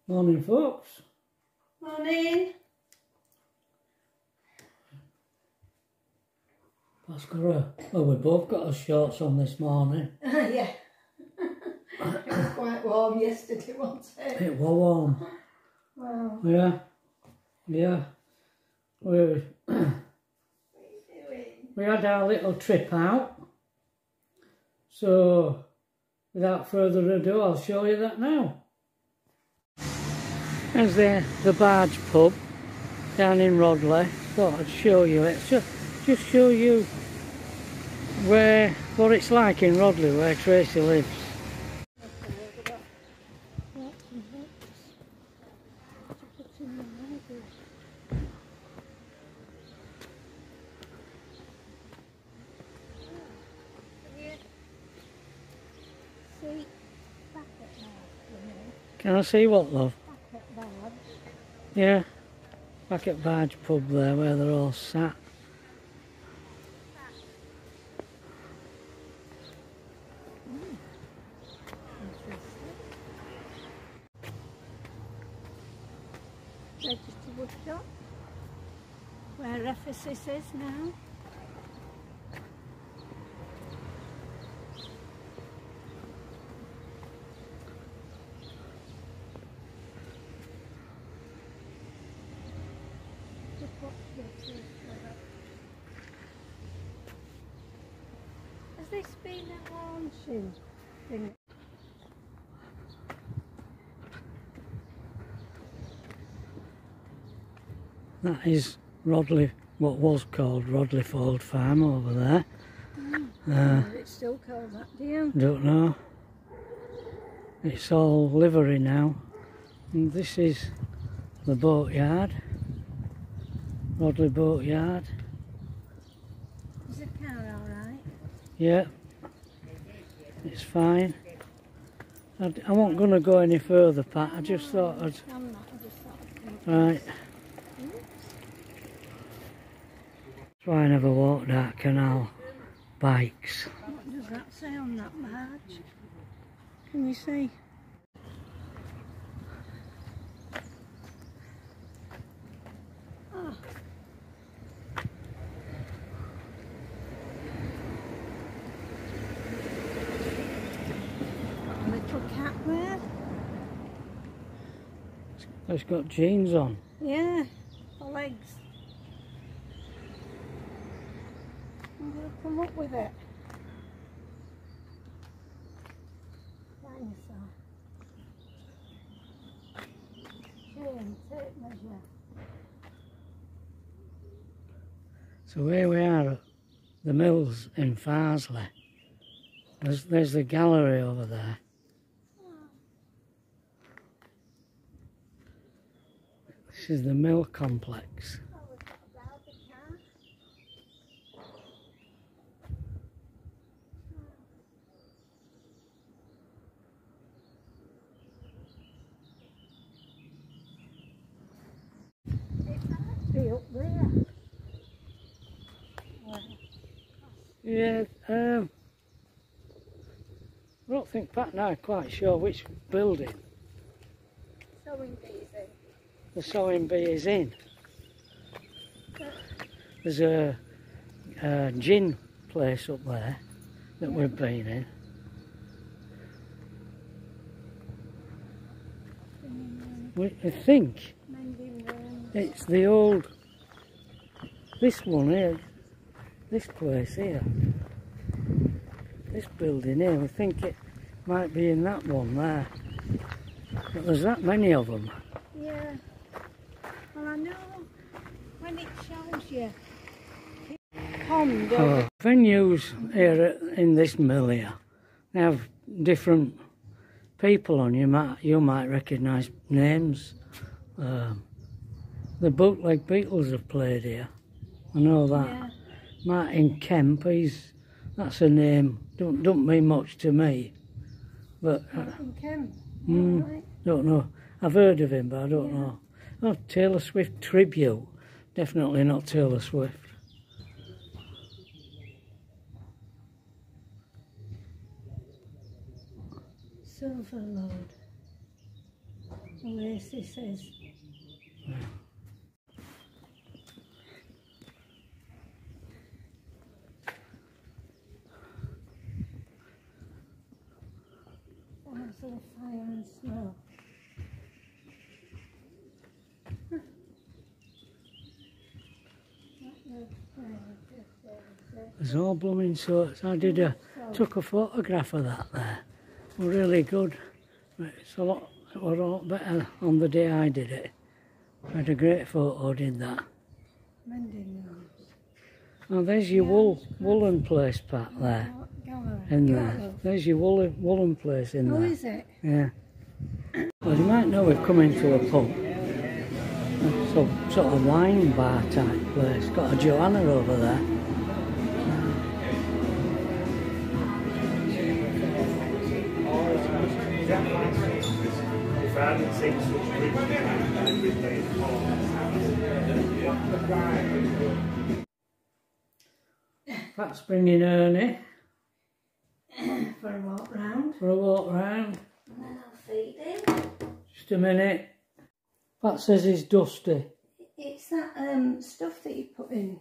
Morning, folks. Morning. Pascal, well, we both got our shorts on this morning. Yeah. It was quite warm yesterday, wasn't it? It was warm. Wow. Yeah. Yeah. What are you doing? We had our little trip out. So, without further ado, I'll show you that now. There's the Barge pub down in Rodley. Thought I'd show you it. Just show you what it's like in Rodley, where Tracy lives. Can I see what, love? Yeah, back at Barge pub there, where they're all sat. Vegetable shop, where Ephesus is now. Has this been a launching thing? That is Rodley, what was called Rodley Fold Farm over there. It's still called that, do you? Don't know. It's all livery now. And this is the boatyard. Rodley boatyard. Is the car alright? Yeah. It's fine. I wasn't going to go any further, Pat. I just thought I'd... I'm not, I just thought I'd come. Right. That's why I never walked that canal. Bikes. What does that say on that barge? Can you see? Oh. A little cat there. It's got jeans on. Yeah, for legs. I'm going to come up with it. Dinosaur. Chain, tape measure. So here we are at the mills in Farsley. There's the gallery over there. This is the mill complex. Be up there. Yeah, I don't think Pat and I are quite sure which building Sewing bees in. the sewing bee is in. There's a gin place up there that we've been in. I think it's the old, this one here, this place here, this building here, we think it might be in that one there. But there's that many of them. Yeah. Well, I know when it shows you pond over. Venues here in this mill here, they have different people on. You might recognise names. The Bootleg Beatles have played here. I know that. Yeah. Martin Kemp, that's a name, don't mean much to me. But Martin Kemp. Right. Don't know. I've heard of him, but I don't know. Oh, Taylor Swift tribute. Definitely not Taylor Swift. Silver Lord. Oasis is. Thousand Fire and Snow. There's all blooming sorts. Took a photograph of that there. Really good. It was a lot better on the day I did it. I had a great photo, did that. Oh, there's your woolen place, Pat, there. In there. There's your woolen place in there. Oh, is it? Yeah. Well, you might know we've come into a pub. Sort of wine bar type place. Got a Joanna over there. Pat's bringing Ernie for a walk round. For a walk round. And then I'll feed him. Just a minute. Pat says he's dusty. It's that stuff that you put in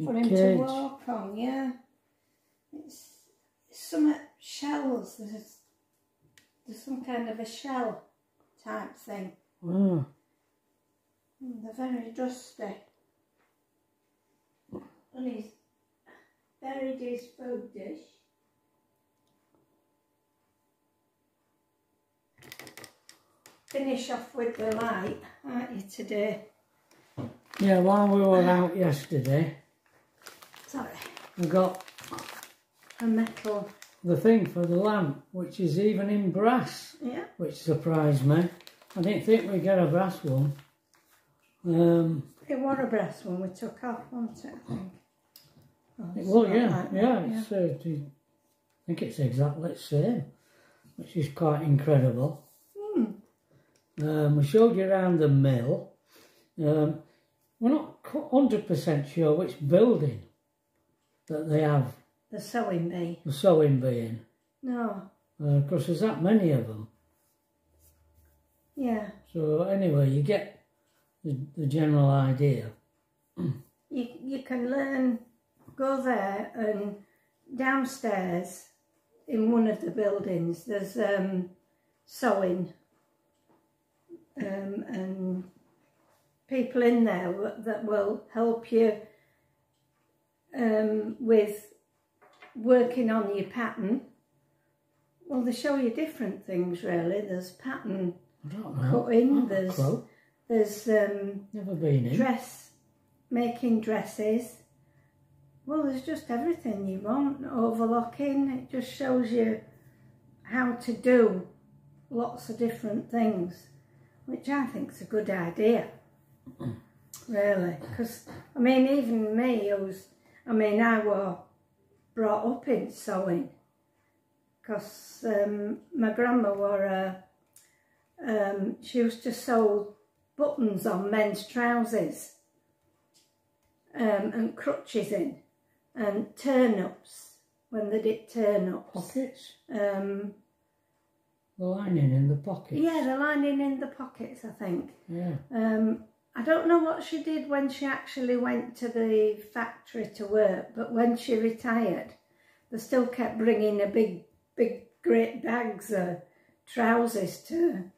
for him cage. to walk on, yeah. It's some shells. There's some kind of a shell type thing. Oh. They're very dusty. And he's buried his food dish. Finish off with the light, aren't you, today? Yeah, while we were out yesterday, Sorry. we got A metal. the thing for the lamp, which is even in brass, Yeah. which surprised me. I didn't think we'd get a brass one. It was a brass one we took off, wasn't it, I think? Well, yeah, like that, yeah. It's, I think it's exactly the same, which is quite incredible. We showed you around the mill. We're not 100% sure which building that they have The sewing bee. the sewing bee in. No. Because there's that many of them. Yeah. So anyway, you get the general idea. You can learn, go there, and downstairs in one of the buildings there's sewing and people in there that will help you with working on your pattern. Well, they show you different things really. There's pattern cutting, there's never been in. making dresses. Well, there's just everything you want. Overlocking, it just shows you how to do lots of different things, which I think is a good idea, really. Because, I mean, even me, I was brought up in sewing, because my grandma she used to sew buttons on men's trousers and crutches in, and turn-ups, when they did turn-ups. Pockets? The lining in the pockets? Yeah, the lining in the pockets, I think. Yeah. I don't know what she did when she actually went to the factory to work, but when she retired, they still kept bringing a big, great bags of trousers to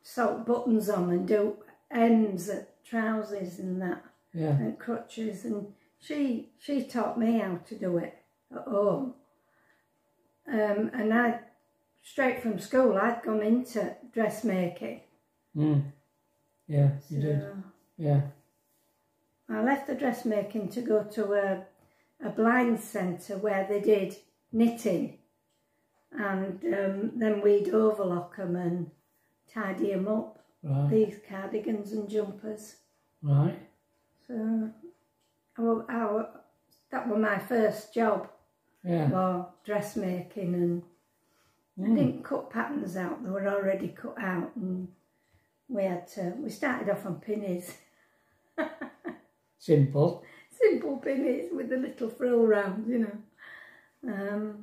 sew buttons on and do ends at trousers and that. Yeah. And crutches, and she taught me how to do it at home. And I, straight from school, I'd gone into dressmaking. Yeah, you did. Yeah. I left the dressmaking to go to a blind centre where they did knitting, and then we'd overlock them and tidy them up. Right. These cardigans and jumpers. Right. So that was my first job. Yeah. For dressmaking, and I didn't cut patterns out, they were already cut out, and we started off on pinnies. Simple. Simple pinnies with a little frill round, you know.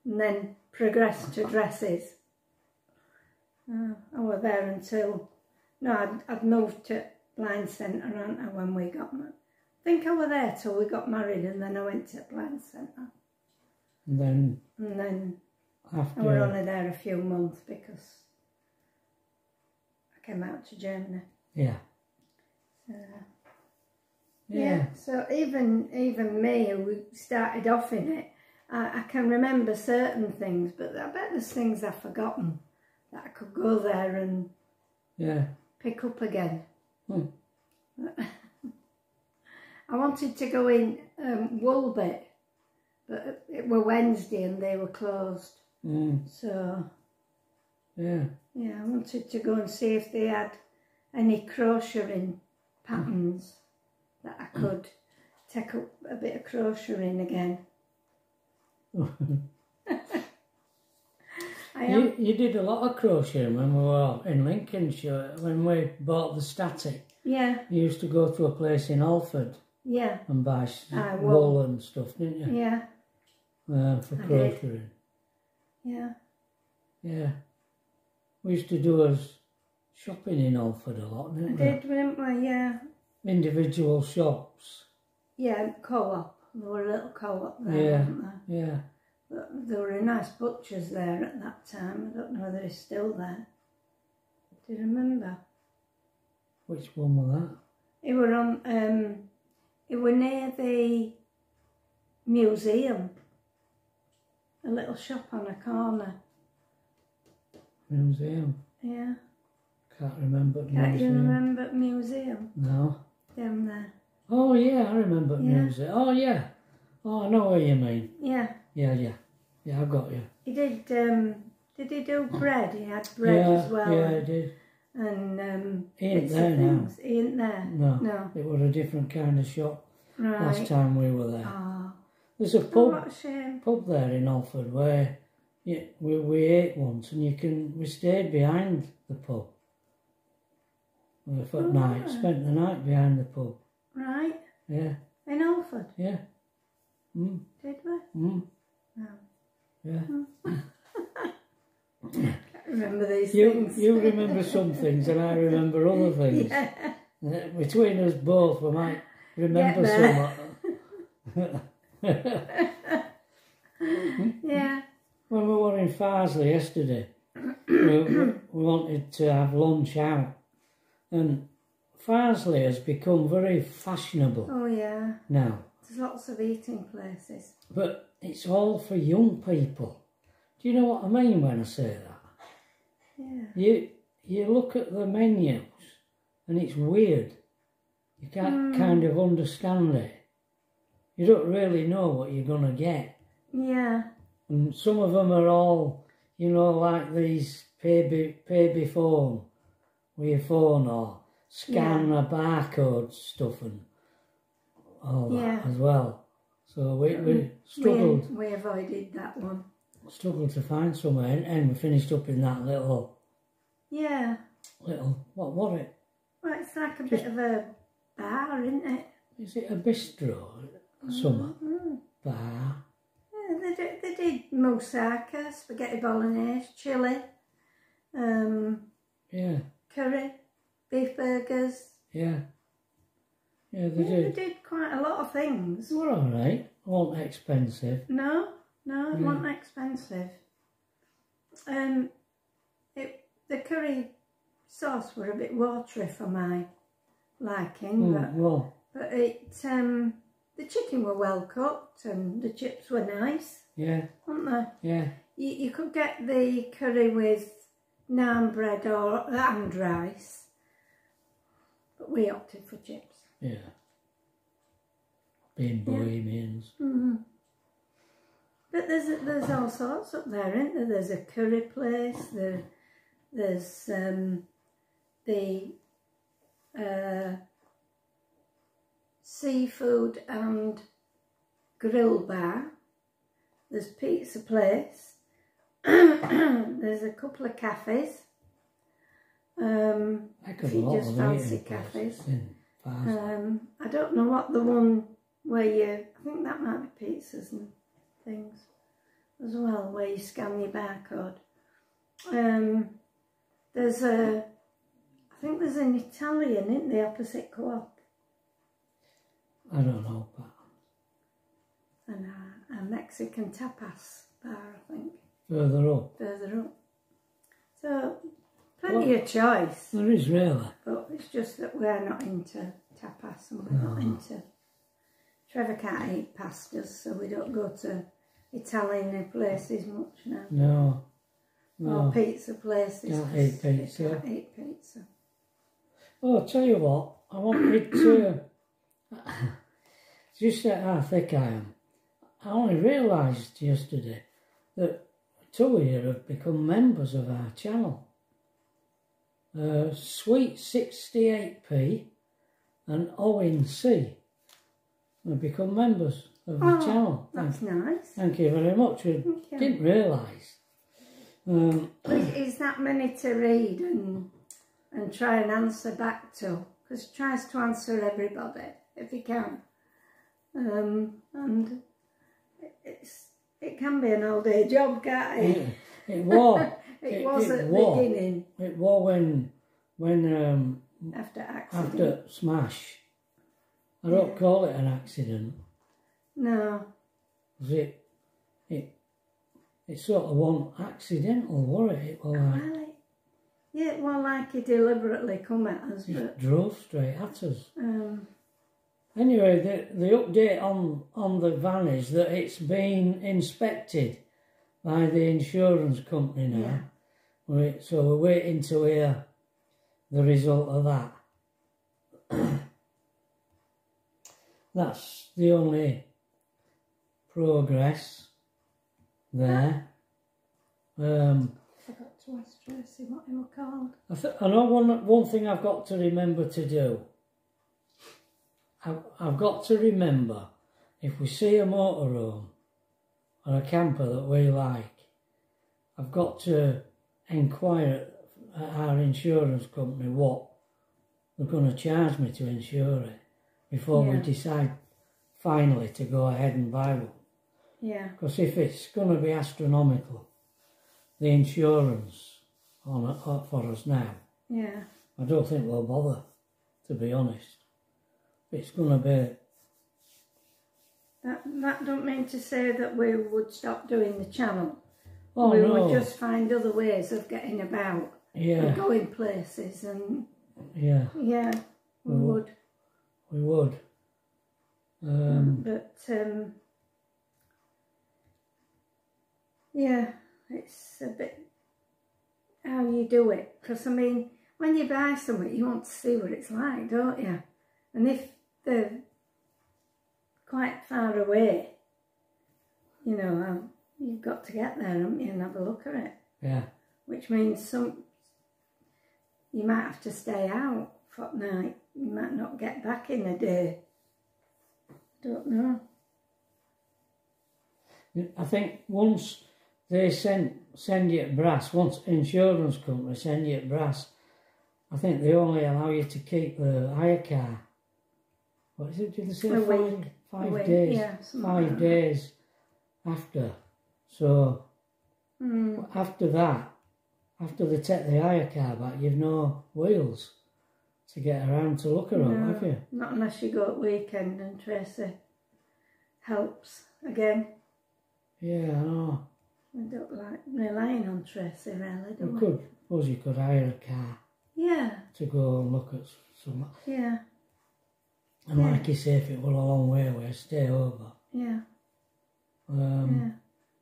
and then progressed to dresses. I was there until, no, I'd moved to Blind Centre, hadn't I, when we got married. I think I was there till we got married, and then I went to Blind Centre. And then after... I was only there a few months because I came out to Germany. Yeah. Yeah, so even me, who started off in it, I can remember certain things, but I bet there's things I've forgotten that I could go there and pick up again. I wanted to go in Woolbit, but it were Wednesday and they were closed. So I wanted to go and see if they had any crocheting patterns that I could take up a bit of crocheting again. You did a lot of crocheting when we were in Lincolnshire, when we bought the static. Yeah. You used to go to a place in Alford. Yeah. And buy wool and stuff, didn't you? Yeah. For crocheting. Yeah. Yeah. We used to do us shopping in Alford a lot, didn't we? Didn't we? Yeah. Individual shops. Yeah, co-op. There were a little co-op there, weren't there? Yeah. But there were a nice butchers there at that time. I don't know whether he's still there. Do you remember? Which one was that? It were on. It were near the museum. A little shop on a corner. Museum? Yeah. Can't remember the Can't museum. you remember the museum? No. Down there. Oh yeah, I remember the museum. Oh yeah. Oh, I know what you mean. Yeah. Yeah, I got you. He did he do bread? He had bread as well. Yeah, he did. And he ain't there now. He ain't there? No. It was a different kind of shop last time we were there. Oh. There's a What a shame. pub there in Alford where we ate once, and we stayed behind the pub. For night, spent the night behind the pub. Right. Yeah. In Alford? Yeah. Did we? No. Yeah. Can't remember these things. You remember some things and I remember other things. Yeah. Between us both, we might remember some. Yeah. When we were in Farsley yesterday, we wanted to have lunch out, and Farsley has become very fashionable. Oh yeah. Now. There's lots of eating places. But it's all for young people. Do you know what I mean when I say that? Yeah. You look at the menus and it's weird. You can't kind of understand it. You don't really know what you're going to get. Yeah. And some of them are all, like these pay phone with your phone, or scan a barcode stuff and all that as well. So we struggled. We avoided that one. Struggled to find somewhere, and we finished up in that little... Yeah. What was it? Well, it's like a bit of a bar, isn't it? Is it a bistro? Summer bar? Yeah, they did moussaka, spaghetti bolognese, chili, curry, beef burgers. Yeah. Yeah, they did. They did quite a lot of things. They were alright. It wasn't expensive. No, it wasn't expensive. The curry sauce were a bit watery for my liking, but the chicken were well cooked and the chips were nice. Yeah. Weren't they? Yeah. You could get the curry with naan bread and rice, but we opted for chips. Yeah. Being Bohemians. But there's all sorts up there, isn't there? There's a curry place. There's the seafood and grill bar. There's pizza place. There's a couple of cafes. If you just fancy cafes. I don't know what the one where I think that might be pizzas and things. as well, where you scan your barcode. There's I think there's an Italian, isn't there, opposite Co-op? I don't know, but... And a Mexican tapas bar, I think. Further up? Further up. So, plenty of choice. There is really. But it's just that we're not into tapas and we're not into... Trevor can't eat pastas, so we don't go to Italian places much now. No. No. Or pizza places. Can't eat pizza. Can't eat pizza. Oh, I'll tell you what, I wanted to... Just how thick I am. I only realised yesterday that two here have become members of our channel. Sweet 68p and Owen C have become members of the channel. That's nice. Thank you very much. I didn't realise. Is that many to read and try and answer back to? Because he tries to answer everybody if he can. And it can be an all-day job, can't it? It was. it was at the beginning. It was when after accident. After smash. I don't call it an accident. No. It sort of wasn't accidental, was it? It was like... Yeah, it was like he deliberately come at us. Just drove straight at us. Anyway, the update on the van is that it's been inspected by the insurance company now. Yeah. So we're waiting to hear the result of that. That's the only progress there. I forgot to ask Tracy what they were called. I know one thing I've got to remember to do. I've got to remember, if we see a motorhome or a camper that we like, I've got to inquire at our insurance company what they're going to charge me to insure it before we decide finally to go ahead and buy one. Yeah. Because if it's going to be astronomical, the insurance for us now, I don't think we'll bother, to be honest. It's going to be... That don't mean to say that we would stop doing the channel. Oh, we no. would just find other ways of getting about. Yeah. And going places and... Yeah. Yeah, we would. We would. Yeah, it's a bit how you do it. Because, I mean, when you buy something, you want to see what it's like, don't you? And if they're quite far away, you know, you've got to get there, haven't you, and have a look at it. Yeah. Which means you might have to stay out for the night. You might not get back in a day. Don't know. I think once they send you at brass, once insurance company send you at brass, I think they only allow you to keep the hire car. What is it? Did they say five days? Yeah, 5 days after. So after that, after they take the hire car back, you've no wheels to get around to look around, have you? Not unless you go at weekend and Tracy helps again. Yeah, I know. We don't like relying on Tracy, really, do we? Suppose you could hire a car. Yeah. To go and look at some. Yeah. And like you say, if it were a long way away, stay over. Yeah. Yeah.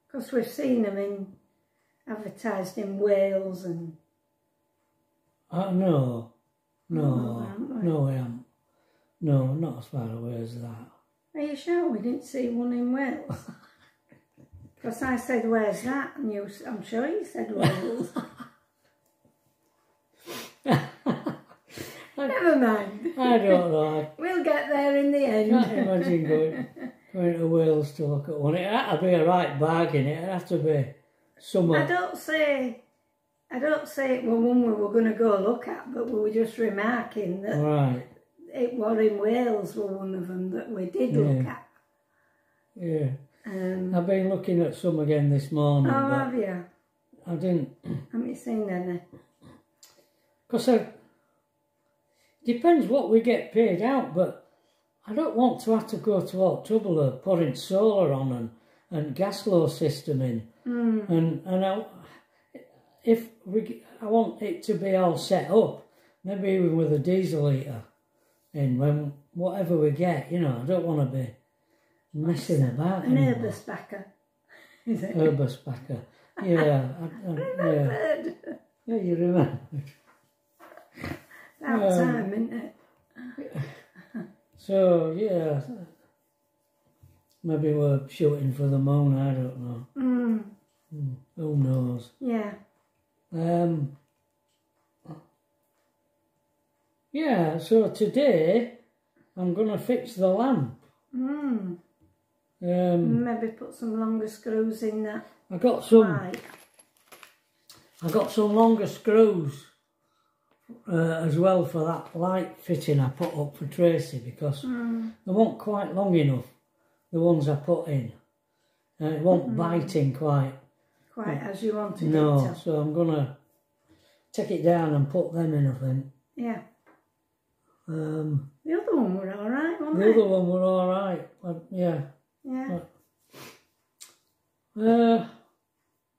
Because we've seen them advertised in Wales and... No, we haven't. No, not as far away as that. Are you sure we didn't see one in Wales? Because I said, where's that? And I'm sure you said Wales. Never mind. I don't know. We'll get there in the end. I can't imagine going to Wales to look at one. It had to be a right bargain. It'd have to be somewhere. I don't say it was one we were going to go look at, but we were just remarking that it was in Wales were one of them that we did look at. Yeah. I've been looking at some again this morning. Oh, have you? I didn't. Haven't you seen any? Because depends what we get paid out, but I don't want to have to go to all trouble of putting solar on and gas flow system in. And I want it to be all set up, maybe even with a diesel heater in when whatever we get, you know. I don't want to be messing about An anymore. Erbisbacher, is it? Erbisbacher. Yeah. Remembered. Yeah, you remember. About time, isn't it? So, yeah. Maybe we're shooting for the moon, I don't know. Who knows? Yeah. Yeah, so today I'm going to fix the lamp. Maybe put some longer screws in that. I got some longer screws as well for that light fitting I put up for Tracy, because they weren't quite long enough, the ones I put in. It won't biting quite as you wanted it No, to. so I'm going to take it down and put them in, I think. Yeah. The other one were alright, weren't they? The other one were alright, yeah. Yeah.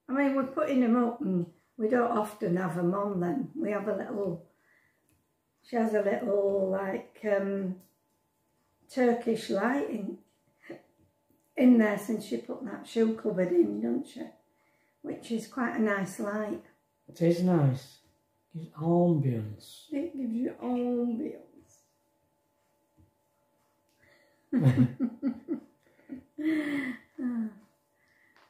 I mean, we're putting them up and we don't often have them on then. We have a little, she has a little like Turkish light in there since she put that shoe cupboard in, don't she? Which is quite a nice light. It is nice. It gives ambience. It gives you ambience.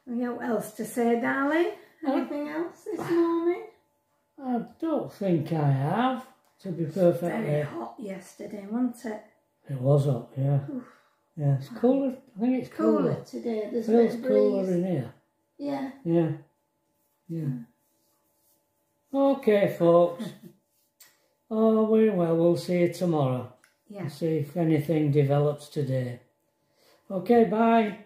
What else to say, darling? Anything else this morning? I don't think I have, to be perfectly... Very hot yesterday, wasn't it? It was hot, yeah. Oof. Yeah, it's cooler. I think it's cooler. Today. There's a bit of cooler in here. Yeah. Yeah. Yeah. Okay, folks. Oh, well, we'll see you tomorrow. Yeah. We'll see if anything develops today. Okay, bye.